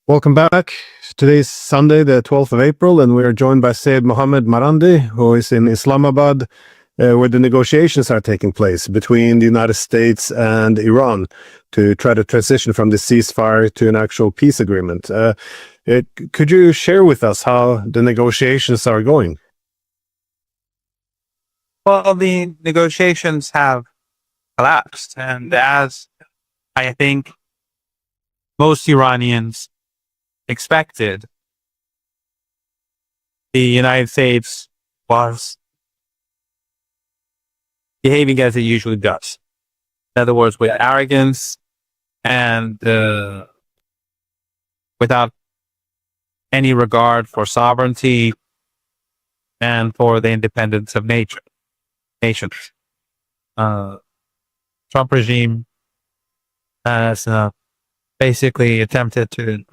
Welcome back. Today's Sunday, the 12th of April, and we are joined by Syed Mohammed Marandi, who is in Islamabad, where the negotiations are taking place between the United States and Iran to try to transition from the ceasefire to an actual peace agreement. Could you share with us how the negotiations are going? Well, the negotiations have collapsed, and as I think most Iranians expected, the United States was behaving as it usually does. In other words, with arrogance and without any regard for sovereignty and for the independence of nations. Trump regime has basically attempted to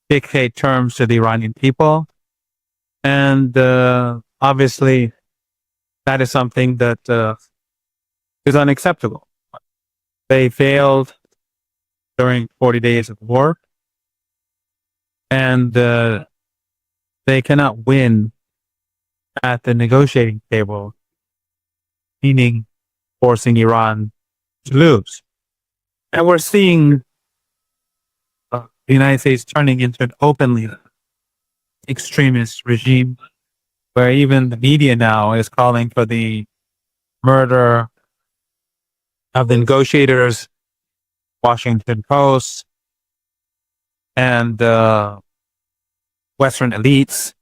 dictate terms to the Iranian people. And obviously, that is something that is unacceptable. They failed during 40 days of war, and they cannot win at the negotiating table, meaning forcing Iran to lose. And we're seeing the United States turning into an openly extremist regime, where even the media now is calling for the murder of the negotiators, Washington Post, and Western elites,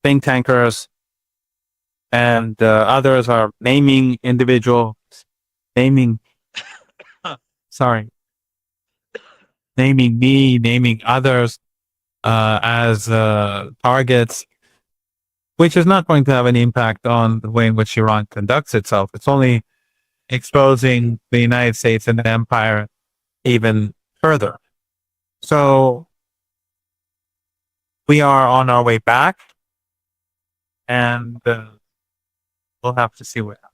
think tankers, and others are naming naming others as targets, which is not going to have any impact on the way in which Iran conducts itself. It's only exposing the United States and the empire even further. So we are on our way back, and we'll have to see what happens.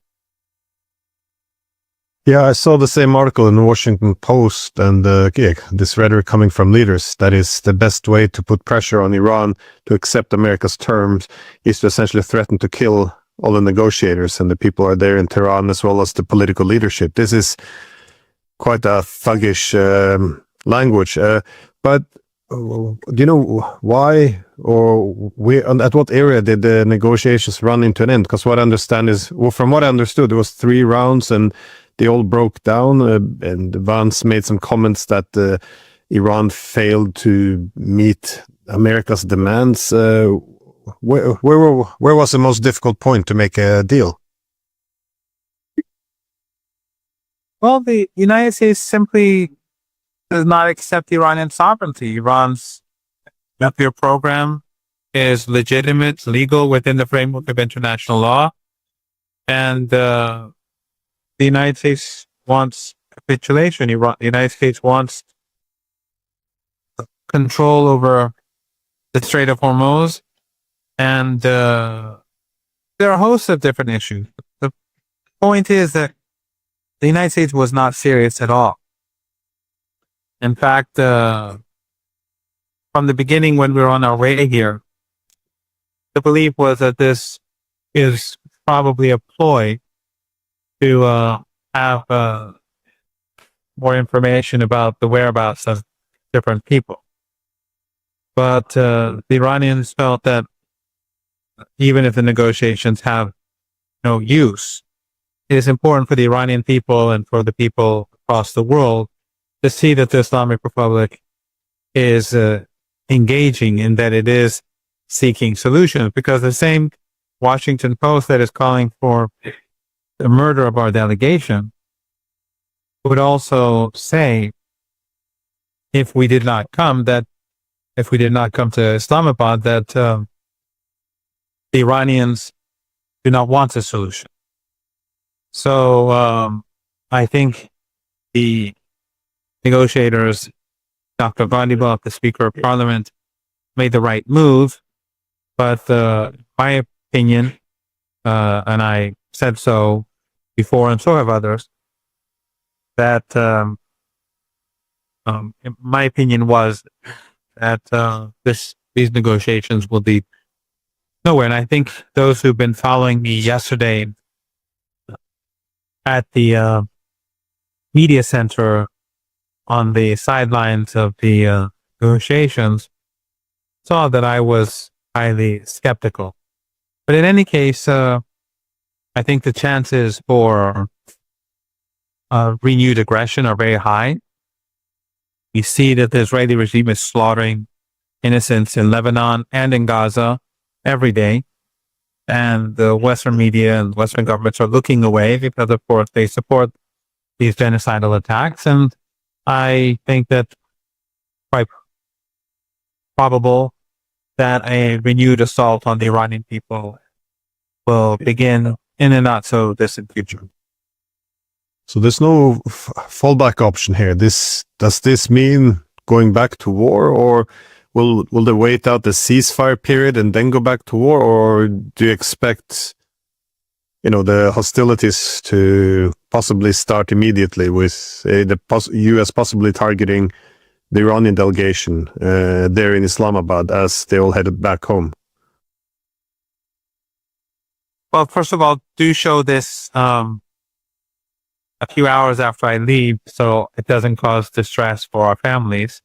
Yeah, I saw the same article in the Washington Post, and this rhetoric coming from leaders that is the best way to put pressure on Iran to accept America's terms is to essentially threaten to kill all the negotiators and the people are there in Tehran, as well as the political leadership. This is quite a thuggish language. But do you know why or at what area did the negotiations run into an end? Because what I understand is, well, from what I understood, there was 3 rounds and they all broke down, and Vance made some comments that Iran failed to meet America's demands. Where was the most difficult point to make a deal? Well, the United States simply does not accept Iranian sovereignty. Iran's nuclear program is legitimate, legal within the framework of international law, and the United States wants capitulation. The United States wants control over the Strait of Hormuz, and there are a host of different issues. The point is that the United States was not serious at all. In fact, from the beginning when we were on our way here, the belief was that this is probably a ploy to have more information about the whereabouts of different people. But the Iranians felt that even if the negotiations have no use, it is important for the Iranian people and for the people across the world to see that the Islamic Republic is engaging, in that it is seeking solutions, because the same Washington Post that is calling for the murder of our delegation would also say, if we did not come to Islamabad, that the Iranians do not want a solution. So I think the negotiators, Dr. Ghandibaf, the Speaker of Parliament, made the right move. But my opinion, and I said so before, and so have others, that my opinion was that these negotiations will lead nowhere. And I think those who've been following me yesterday at the media center on the sidelines of the negotiations saw that I was highly skeptical. But in any case, I think the chances for renewed aggression are very high. We see that the Israeli regime is slaughtering innocents in Lebanon and in Gaza every day. And the Western media and Western governments are looking away because, of course, they support these genocidal attacks. And I think that quite probable that a renewed assault on the Iranian people will begin in a not so distant future. So there's no fallback option here. Does this mean going back to war, or will they wait out the ceasefire period and then go back to war, or do you expect, the hostilities to possibly start immediately with the U.S. possibly targeting the Iranian delegation there in Islamabad as they all headed back home? Well, first of all, do show this a few hours after I leave, so it doesn't cause distress for our families.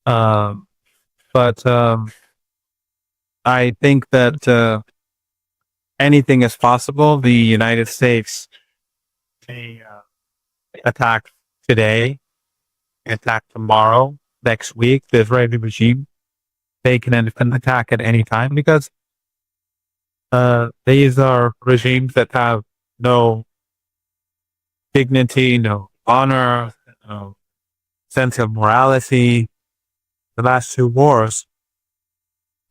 But I think that anything is possible. The United States may attack today, attack tomorrow, next week. The Israeli regime, they can attack at any time because these are regimes that have no dignity, no honor, no sense of morality. The last two wars,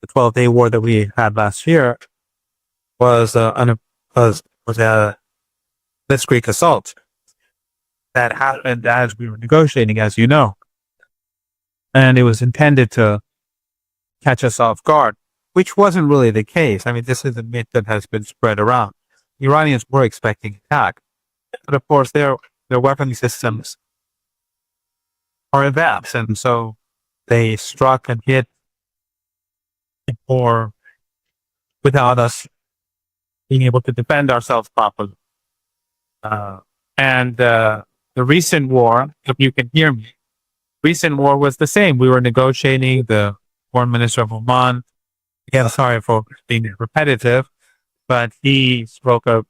the 12-day war that we had last year, was a blitzkrieg assault that happened as we were negotiating, as you know, and it was intended to catch us off guard, which wasn't really the case. I mean, this is a myth that has been spread around. The Iranians were expecting attack, but of course their weapon systems are advanced, and so they struck and hit or without us being able to defend ourselves properly. And the recent war, if you can hear me, recent war was the same. We were negotiating. The foreign minister of Oman, again, sorry for being repetitive, but he spoke of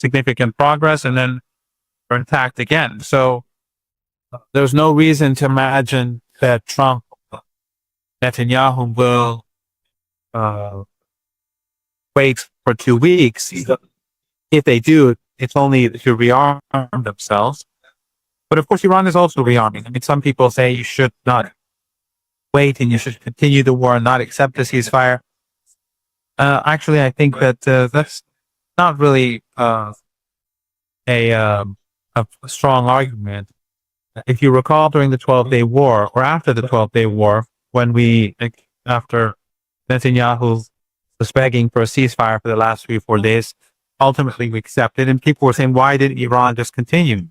significant progress and then were attacked again. So there's no reason to imagine that Trump, Netanyahu will wait for 2 weeks. If they do, it's only to rearm themselves. But of course, Iran is also rearming. I mean, some people say you should not wait and you should continue the war and not accept the ceasefire. Actually, I think that that's not really a strong argument. If you recall, during the 12-day war or after the 12-day war, when after Netanyahu was begging for a ceasefire for the last 3 or 4 days, ultimately we accepted, and people were saying, why didn't Iran just continue?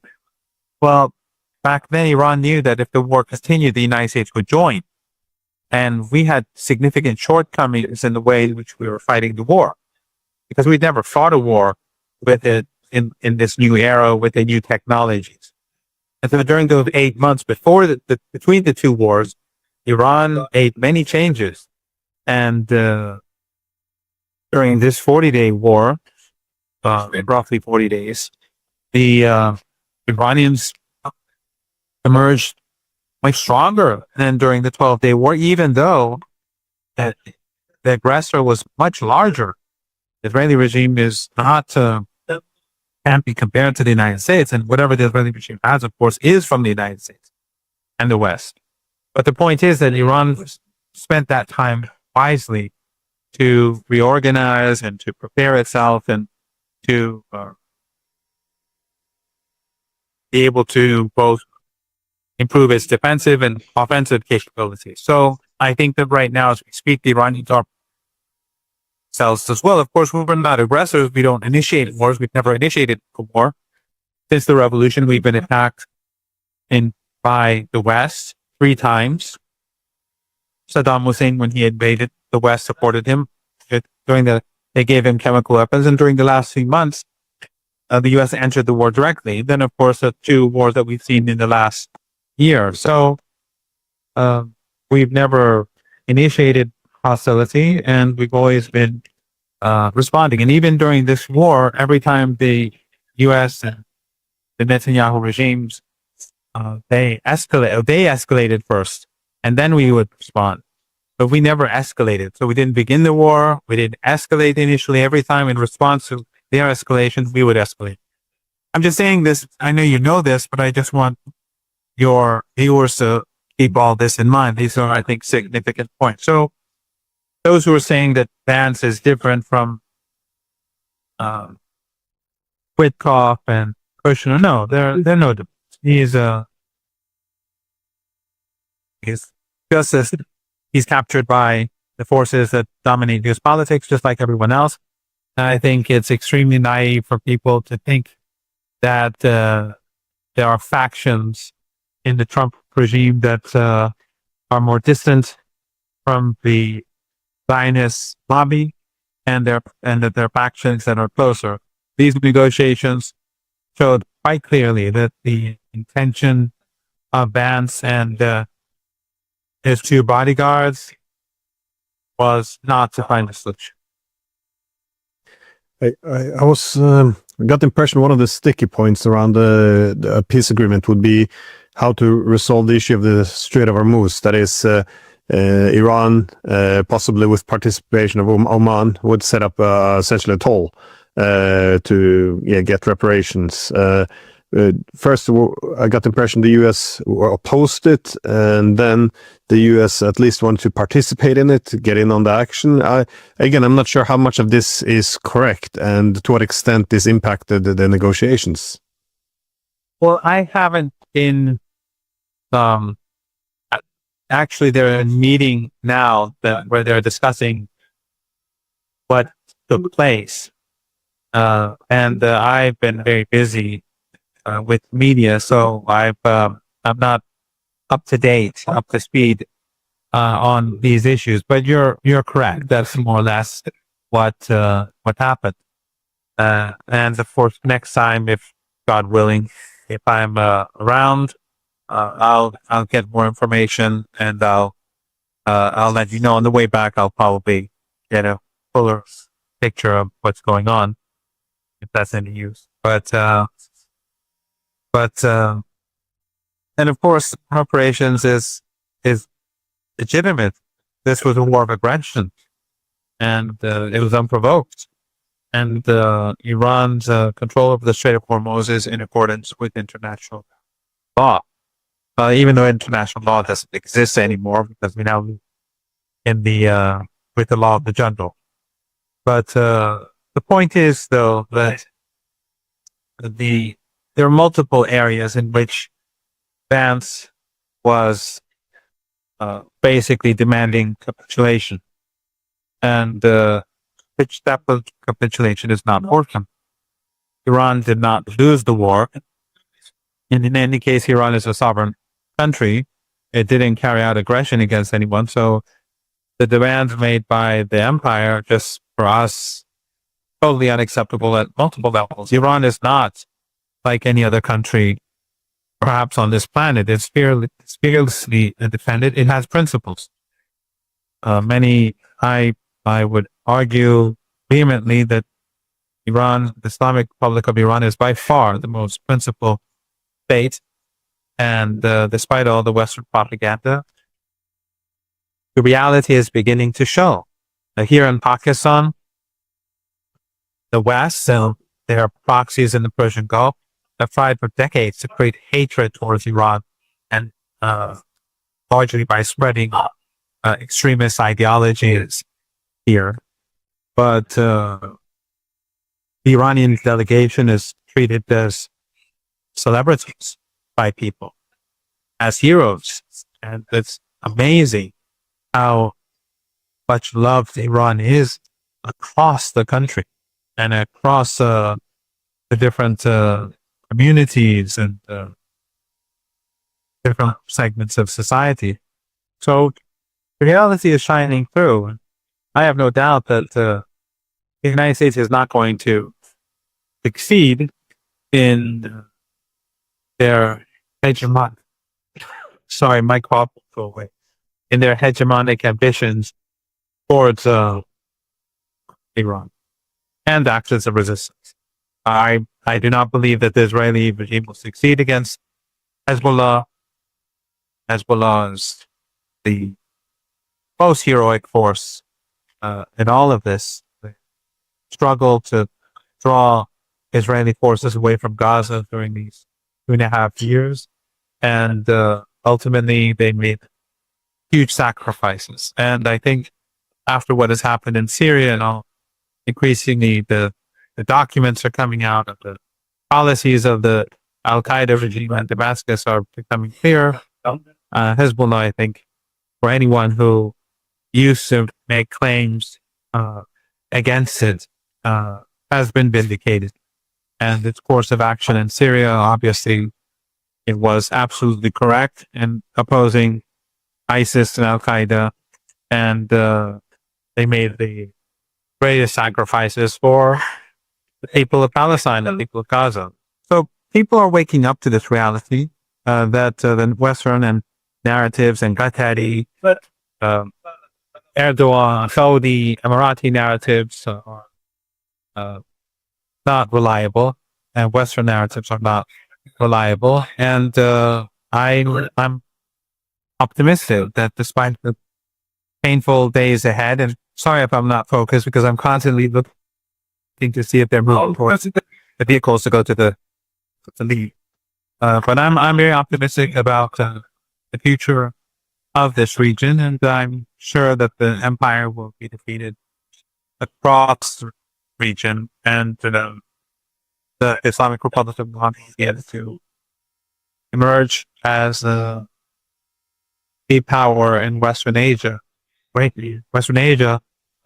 Well, back then Iran knew that if the war continued, the United States would join. And we had significant shortcomings in the way in which we were fighting the war, because we'd never fought a war with it in this new era with the new technologies. And so during those 8 months before between the two wars, Iran made many changes. And during this 40-day war, roughly 40 days, the Iranians emerged much stronger than during the 12-day war, even though the aggressor was much larger. The Israeli regime is not can't be compared to the United States, and whatever the Israeli regime has, of course, is from the United States and the West. But the point is that Iran spent that time wisely to reorganize and to prepare itself and to be able to both improve its defensive and offensive capabilities. So I think that right now, as we speak, the Iranians are themselves as well. Of course, we're not aggressors. We don't initiate wars. We've never initiated a war. Since the revolution, we've been attacked by the West 3 times. Saddam Hussein, when he invaded the West, supported him. They gave him chemical weapons, and during the last 3 months, the U.S. entered the war directly. Then, of course, the 2 wars that we've seen in the last year. So we've never initiated hostility, and we've always been responding. And even during this war, every time the U.S. and the Netanyahu regimes, they escalated first, and then we would respond. But we never escalated. So we didn't begin the war. We didn't escalate initially. Every time in response to their escalation, we would escalate. I'm just saying this. I know you know this, but I just want your viewers to keep all this in mind. These are, I think, significant points. So those who are saying that Vance is different from Witkoff and Kushner, no, they're no different. He's just as he's captured by the forces that dominate U.S. politics, just like everyone else. And I think it's extremely naive for people to think that there are factions in the Trump regime that are more distant from the Zionist lobby, and that there are factions that are closer. These negotiations showed quite clearly that the intention of Vance and his 2 bodyguards was not to find a solution. I got the impression one of the sticky points around the peace agreement would be how to resolve the issue of the Strait of Hormuz. That is, Iran, possibly with participation of Oman, would set up essentially a toll to get reparations. First, I got the impression the U.S. opposed it, and then the U.S. at least wanted to participate in it, get in on the action. Again, I'm not sure how much of this is correct and to what extent this impacted the negotiations. Well, I haven't been. Actually, they're in a meeting now where they're discussing what took place, and I've been very busy with media, so I'm not up to speed on these issues. But you're correct. That's more or less what happened. And of course, next time, if God willing, if I'm around, I'll get more information, and I'll let you know. On the way back, I'll probably get a fuller picture of what's going on, if that's any use. But and of course, reparations is legitimate. This was a war of aggression, and it was unprovoked. And Iran's control of the Strait of Hormuz is in accordance with international law. Even though international law doesn't exist anymore, because we now live in with the law of the jungle. But the point is, though, that there are multiple areas in which Vance was basically demanding capitulation, and which that capitulation is not working. Iran did not lose the war, and in any case, Iran is a sovereign country. It didn't carry out aggression against anyone. So the demands made by the empire, just for us, totally unacceptable at multiple levels. Iran is not like any other country, perhaps on this planet. It's fearlessly defended. It has principles. I would argue vehemently that Iran, the Islamic Republic of Iran, is by far the most principled state. And despite all the Western propaganda, the reality is beginning to show. Here in Pakistan, the West, there are proxies in the Persian Gulf, have tried for decades to create hatred towards Iran, and largely by spreading extremist ideologies here. But the Iranian delegation is treated as celebrities by people, as heroes. And it's amazing how much loved Iran is across the country and across the different communities and different segments of society. So the reality is shining through. I have no doubt that the United States is not going to succeed in their hegemonic. Sorry, my cough will go away. In their hegemonic ambitions towards Iran and actions of resistance. I do not believe that the Israeli regime will succeed against Hezbollah. Hezbollah is the most heroic force in all of this. The struggle to draw Israeli forces away from Gaza during these 2.5 years. And ultimately, they made huge sacrifices. And I think after what has happened in Syria and all, increasingly the documents are coming out of the policies of the Al-Qaeda regime in Damascus are becoming clear. Hezbollah, I think, for anyone who used to make claims against it, has been vindicated. And its course of action in Syria, obviously, it was absolutely correct in opposing ISIS and Al-Qaeda. And they made the greatest sacrifices for the people of Palestine and the people of Gaza. So people are waking up to this reality that the Western and narratives and Qatari, Erdogan, Saudi, Emirati narratives are not reliable, and Western narratives are not reliable. And I'm optimistic that despite the painful days ahead, and sorry if I'm not focused because I'm constantly looking to see if they're moving towards the vehicles to go to the lead. But I'm very optimistic about the future of this region, and I'm sure that the empire will be defeated across the region, and the Islamic Republic of Iran is to emerge as a key power in Western Asia,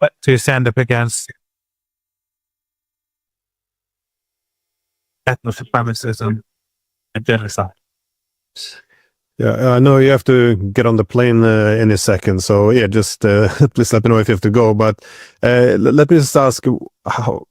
but to stand up against ethno-supremacism and genocide. Yeah, I know you have to get on the plane in a second, so yeah, just please let me know if you have to go. But let me just ask,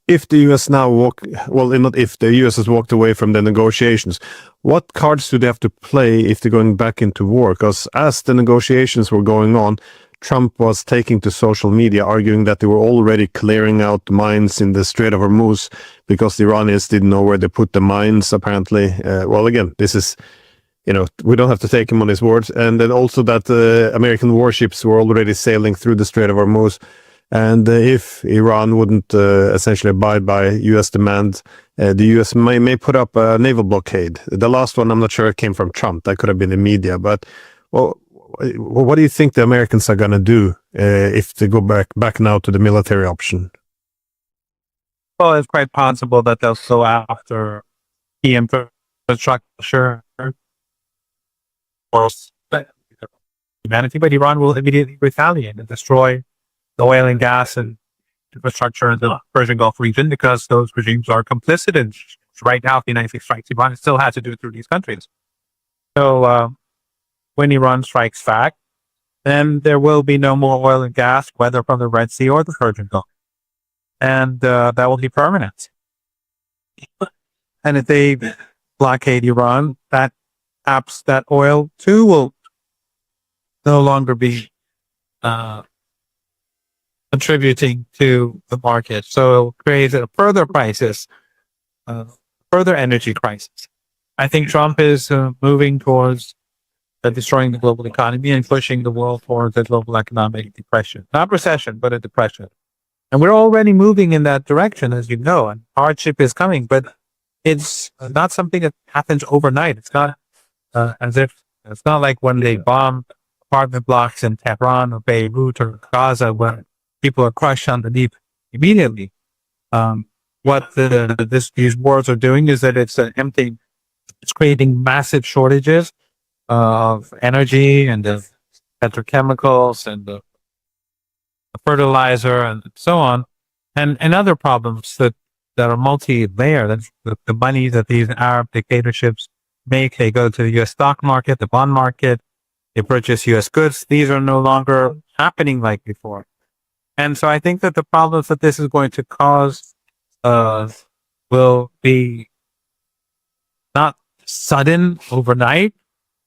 if the U.S. now not if the U.S. has walked away from the negotiations, what cards do they have to play if they're going back into war? Because as the negotiations were going on, Trump was taking to social media, arguing that they were already clearing out mines in the Strait of Hormuz because the Iranians didn't know where they put the mines, apparently. Well, again, this is, we don't have to take him on his word. And then also that American warships were already sailing through the Strait of Hormuz. And if Iran wouldn't essentially abide by U.S. demand, the U.S. may put up a naval blockade. The last one, I'm not sure it came from Trump. That could have been the media. But what do you think the Americans are going to do if they go back now to the military option? Well, it's quite possible that they'll go after key infrastructure or humanity, but Iran will immediately retaliate and destroy the oil and gas and infrastructure in the Persian Gulf region because those regimes are complicit in right now. If the United States strikes Iran, it still has to do it through these countries. So when Iran strikes back, then there will be no more oil and gas, whether from the Red Sea or the Persian Gulf. And that will be permanent. And if they blockade Iran, that oil too will no longer be contributing to the market. So it will create a further crisis, further energy crisis. I think Trump is moving towards destroying the global economy and pushing the world towards a global economic depression. Not recession, but a depression. And we're already moving in that direction, as you know, and hardship is coming, but it's not something that happens overnight. It's not it's not like when they bomb apartment blocks in Tehran or Beirut or Gaza where people are crushed underneath immediately. What these wars are doing is that it's creating massive shortages of energy and of petrochemicals and the fertilizer and so on, and other problems that are multi-layered. That's the money that these Arab dictatorships make. They go to the U.S. stock market, the bond market, They purchase U.S. goods. These are no longer happening like before. And so I think that the problems that this is going to cause will be not sudden overnight,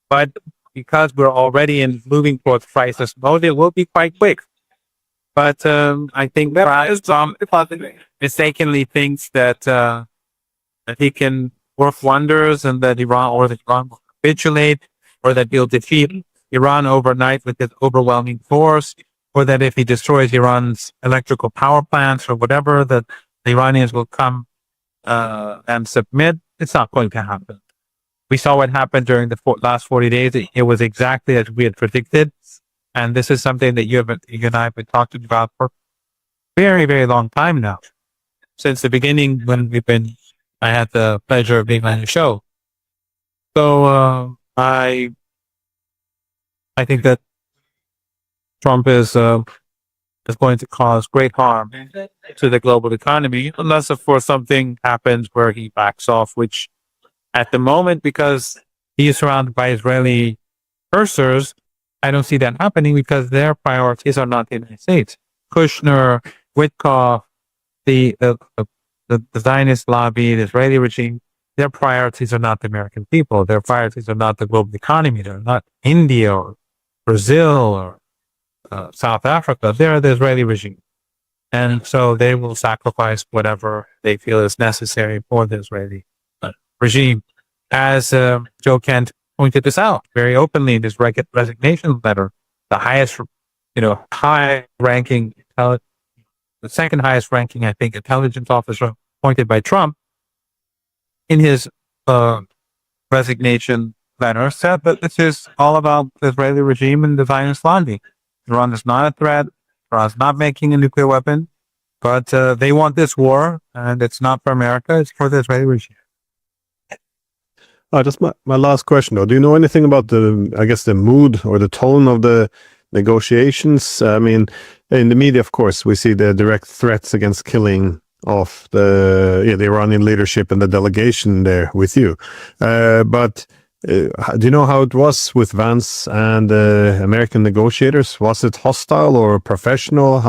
but because we're already moving towards crisis mode, it will be quite quick. But I think Trump mistakenly thinks that he can work wonders and that Iran will capitulate, or that he'll defeat Iran overnight with his overwhelming force, or that if he destroys Iran's electrical power plants or whatever, that the Iranians will come and submit. It's not going to happen. We saw what happened during the last 40 days. It was exactly as we had predicted. And this is something that you and I have been talking about for a very, very long time now. Since the beginning when I had the pleasure of being on the show. So I think that Trump is going to cause great harm to the global economy, unless, of course, something happens where he backs off, which at the moment, because he is surrounded by Israeli cursors, I don't see that happening because their priorities are not the United States. Kushner, Witkoff, the Zionist lobby, the Israeli regime, their priorities are not the American people. Their priorities are not the global economy. They're not India or Brazil or South Africa. They're the Israeli regime. And so they will sacrifice whatever they feel is necessary for the Israeli regime. As Joe Kent pointed this out very openly in his resignation letter, the highest, high-ranking, the second highest ranking, I think, intelligence officer appointed by Trump in his resignation letter said that this is all about the Israeli regime and the Zionist lobby. Iran is not a threat. Iran is not making a nuclear weapon, but they want this war, and it's not for America. It's for the Israeli regime. Just my last question, though. Do you know anything about the mood or the tone of the negotiations? I mean, in the media, of course, we see the direct threats against killing of the Iranian leadership and the delegation there with you. But do you know how it was with Vance and American negotiators? Was it hostile or professional?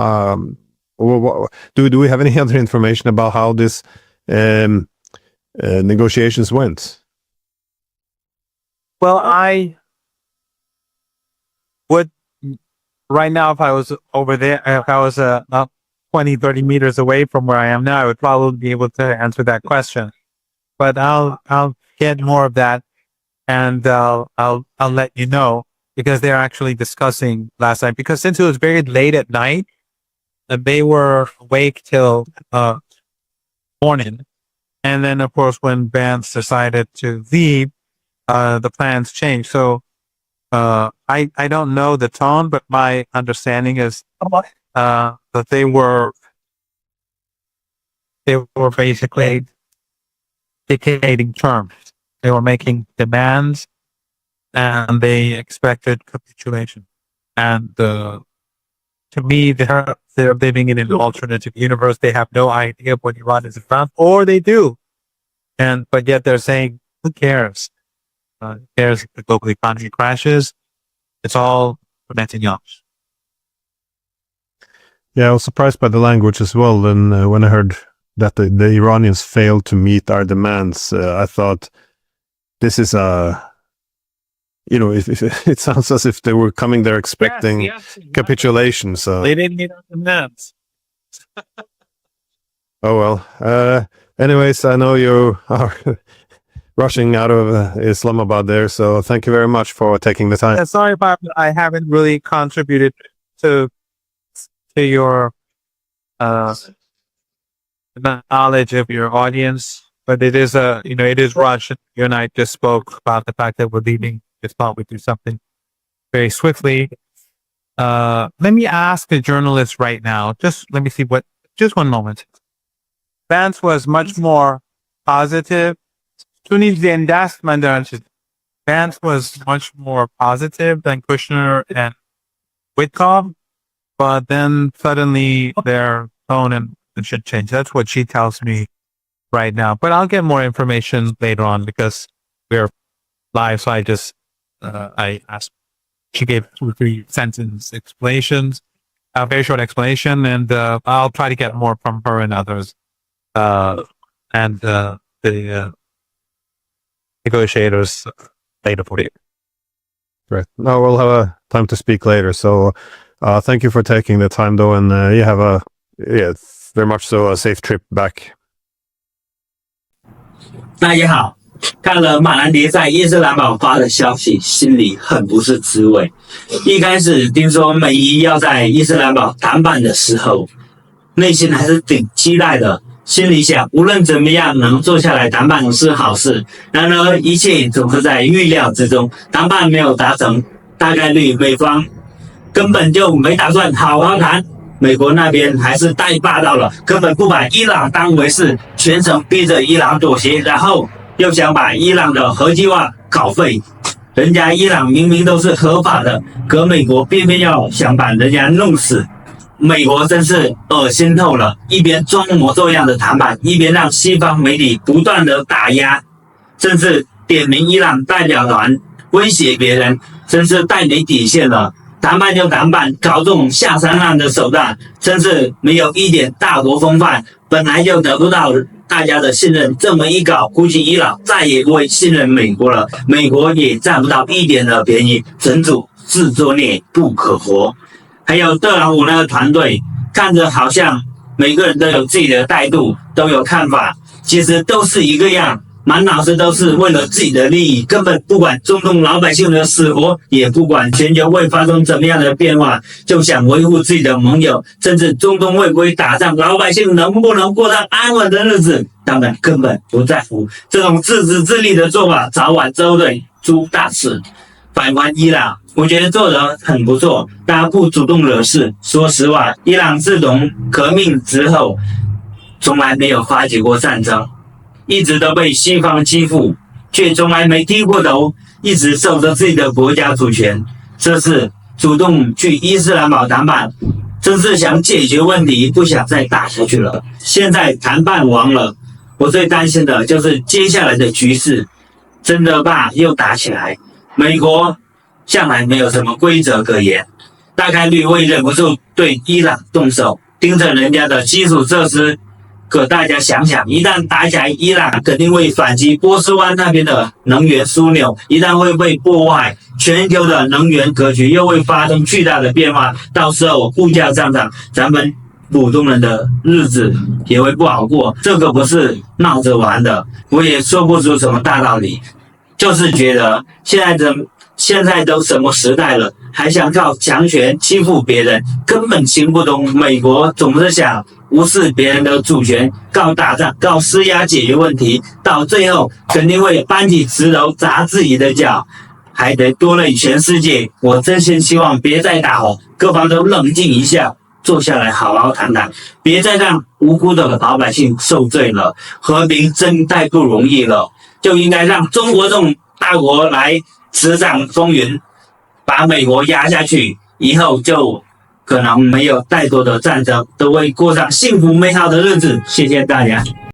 Do we have any other information about how this negotiations went? Well, I would right now, if I was over there, if I was 20, 30 meters away from where I am now, I would probably be able to answer that question. But I'll get more of that, and I'll let you know, because they're actually discussing last night. Because since it was very late at night, they were awake till morning, and then of course when Vance decided to leave, the plans changed. So I don't know the tone, but my understanding is that they were basically dictating terms. They were making demands, and they expected capitulation. And to me, they're living in an alternative universe. They have no idea what Iran is about, or they do, but yet they're saying, "Who cares? Who cares if the global economy crashes? It's all for Netanyahu." Yeah, I was surprised by the language as well. And when I heard that the Iranians failed to meet our demands, I thought this is it sounds as if they were coming there expecting capitulation. So they didn't meet our demands. Oh well. Anyways, I know you are rushing out of Islamabad there, so thank you very much for taking the time. Sorry if I haven't really contributed to your knowledge of your audience, but it is it is Russian. You and I just spoke about the fact that we're leaving. Just thought we'd do something very swiftly. Let me ask the journalist right now. Just let me see just one moment. Vance was much more positive. Vance was much more positive than Kushner and Witkoff, but then suddenly their tone and should change. That's what she tells me right now. But I'll get more information later on because we're live. So I just I asked She gave 2 or 3 sentence explanations, a very short explanation, and I'll try to get more from her and others, and the negotiators later for you. Right. Now we'll have a time to speak later. So, thank you for taking the time, though, and you have very much so a safe trip back. 大家好，看了马兰迪在伊斯兰堡发的消息，心里很不是滋味。一开始听说美伊要在伊斯兰堡谈判的时候，内心还是挺期待的，心里想无论怎么样能坐下来谈判是好事。然而一切总是在预料之中，谈判没有达成，大概率美方根本就没打算好好谈。美国那边还是太霸道了，根本不把伊朗当回事，全程逼着伊朗妥协，然后又想把伊朗的核计划搞废。人家伊朗明明都是合法的，可美国偏偏要想把人家弄死。美国真是恶心透了，一边装模作样的谈判，一边让西方媒体不断的打压，甚至点名伊朗代表团威胁别人，真是太没底线了。谈判就谈判，搞这种下三滥的手段，真是没有一点大国风范。本来就得不到大家的信任，这么一搞，估计伊朗再也不会信任美国了，美国也占不到一点的便宜，整组自作孽不可活。还有特朗普那个团队，看着好像每个人都有自己的态度，都有看法，其实都是一个样。满脑子都是为了自己的利益，根本不管中东老百姓的死活，也不管全球会发生怎么样的变化，就想维护自己的盟友，甚至中东会不会打仗，老百姓能不能过上安稳的日子，当然根本不在乎。这种自私自利的做法，早晚都会出大事。反观伊朗，我觉得做得很不错，大家不主动惹事。说实话，伊朗自从革命之后，从来没有发起过战争。一直都被西方欺负，却从来没低过头，一直守着自己的国家主权。这次主动去伊斯兰堡谈判，真是想解决问题，不想再打下去了。现在谈判完了，我最担心的就是接下来的局势，真的怕又打起来。美国向来没有什么规则可言，大概率会忍不住对伊朗动手，盯着人家的基础设施。可大家想想，一旦打起来，伊朗肯定会反击波斯湾那边的能源枢纽，一旦会被破坏，全球的能源格局又会发生巨大的变化，到时候物价上涨，咱们普通人的日子也会不好过。这个不是闹着玩的，我也说不出什么大道理，就是觉得现在都什么时代了，还想靠强权欺负别人，根本行不通。美国总是想无视别人的主权，告打仗，告施压解决问题，到最后肯定会搬起石头砸自己的脚，还得拖累全世界。我真心希望别再打了，各方都冷静一下，坐下来好好谈谈，别再让无辜的老百姓受罪了。和平真太不容易了，就应该让中国这种大国来执掌风云，把美国压下去，以后就可能没有太多的战争，都会过上幸福美好的日子。谢谢大家。